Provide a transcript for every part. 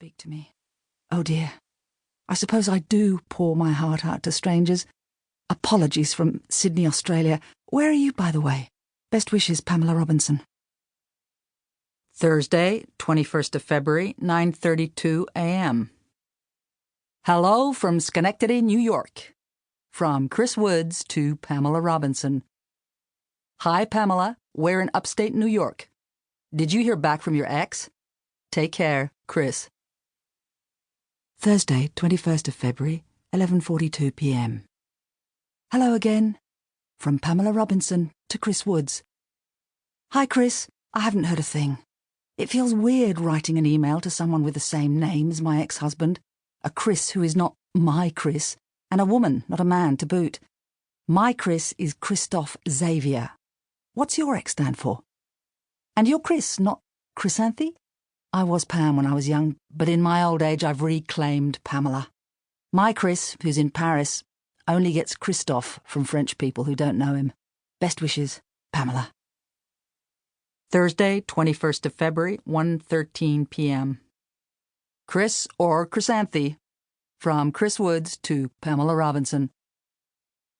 speak to me. Oh dear. I suppose I do pour my heart out to strangers. Apologies from Sydney, Australia. Where are you, by the way? Best wishes, Pamela Robinson. Thursday, 21st of February, 9:32 a.m. Hello from Schenectady, New York. From Chris Woods to Pamela Robinson. Hi, Pamela. We're in upstate New York. Did you hear back from your ex? Take care, Chris. Thursday, 21st of February, 11:42 p.m. Hello again. From Pamela Robinson to Chris Woods. Hi, Chris. I haven't heard a thing. It feels weird writing an email to someone with the same name as my ex-husband, a Chris who is not my Chris, and a woman, not a man, to boot. My Chris is Christoph Xavier. What's your ex stand for? And you're Chris, not Chrysanthi? I was Pam when I was young, but in my old age I've reclaimed Pamela. My Chris, who's in Paris, only gets Christophe from French people who don't know him. Best wishes, Pamela. Thursday, 21st of February, 1:13 p.m. Chris or Chrysanthi. From Chris Woods to Pamela Robinson.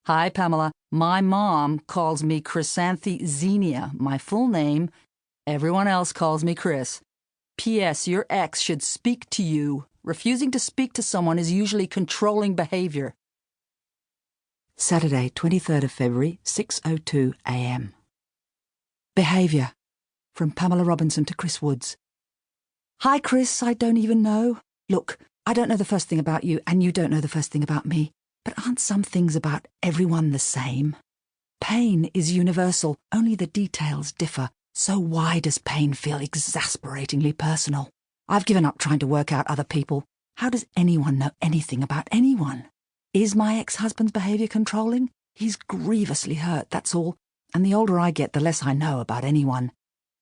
Hi, Pamela. My mom calls me Chrysanthi Xenia, my full name. Everyone else calls me Chris. P.S. Your ex should speak to you. Refusing to speak to someone is usually controlling behavior. Saturday, 23rd of February, 6:02 a.m. Behavior. From Pamela Robinson to Chris Woods. Hi, Chris. I don't even know. Look, I don't know the first thing about you, and you don't know the first thing about me. But aren't some things about everyone the same? Pain is universal, only the details differ. So why does pain feel exasperatingly personal? I've given up trying to work out other people. How does anyone know anything about anyone? Is my ex-husband's behaviour controlling? He's grievously hurt, that's all. And the older I get, the less I know about anyone.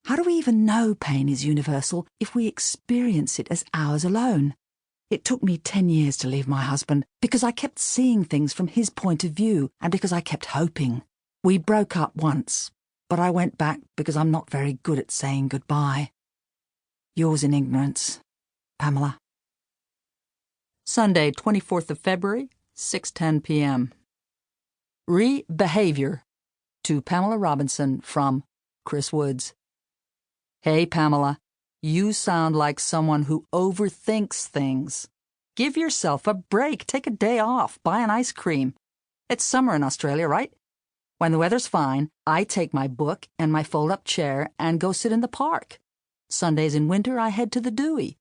How do we even know pain is universal if we experience it as ours alone? It took me 10 years to leave my husband because I kept seeing things from his point of view and because I kept hoping. We broke up once, but I went back because I'm not very good at saying goodbye. Yours in ignorance, Pamela. Sunday, 24th of February, 6:10 p.m. Behavior to Pamela Robinson from Chris Woods. Hey, Pamela. You sound like someone who overthinks things. Give yourself a break. Take a day off. Buy an ice cream. It's summer in Australia, right? When the weather's fine, I take my book and my fold-up chair and go sit in the park. Sundays in winter, I head to the Dewey.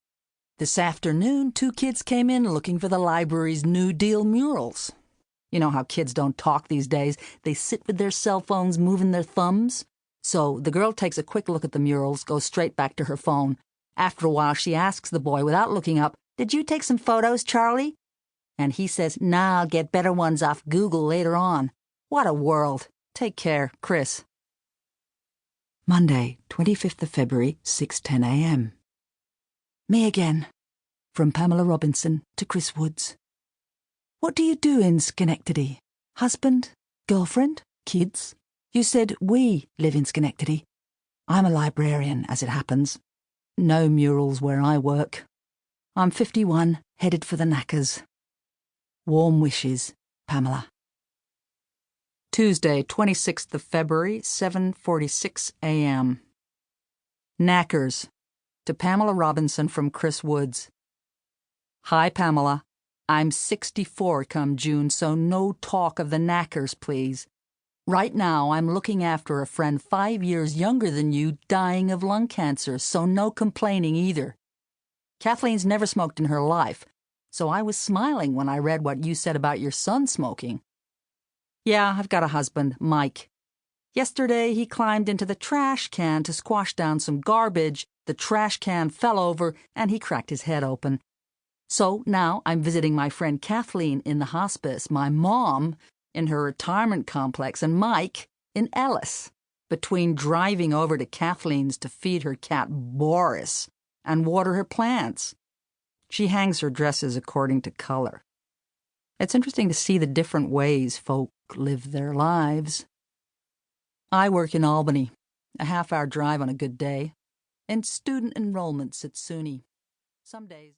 This afternoon, 2 kids came in looking for the library's New Deal murals. You know how kids don't talk these days. They sit with their cell phones moving their thumbs. So the girl takes a quick look at the murals, goes straight back to her phone. After a while, she asks the boy, without looking up, "Did you take some photos, Charlie?" And he says, "Nah, I'll get better ones off Google later on." What a world. Take care, Chris. Monday, 25th of February, 6:10 a.m. Me again. From Pamela Robinson to Chris Woods. What do you do in Schenectady? Husband? Girlfriend? Kids? You said we live in Schenectady. I'm a librarian, as it happens. No murals where I work. I'm 51, headed for the knackers. Warm wishes, Pamela. Tuesday, 26th of February, 7:46 a.m. Knackers to Pamela Robinson from Chris Woods. Hi, Pamela. I'm 64 come June, so no talk of the knackers, please. Right now, I'm looking after a friend 5 years younger than you dying of lung cancer, so no complaining either. Kathleen's never smoked in her life, so I was smiling when I read what you said about your son smoking. Yeah, I've got a husband, Mike. Yesterday, he climbed into the trash can to squash down some garbage. The trash can fell over, and he cracked his head open. So now I'm visiting my friend Kathleen in the hospice, my mom in her retirement complex, and Mike in Ellis, between driving over to Kathleen's to feed her cat Boris and water her plants. She hangs her dresses according to color. It's interesting to see the different ways folk live their lives. I work in Albany, a half-hour drive on a good day, and student enrollments at SUNY. Some days...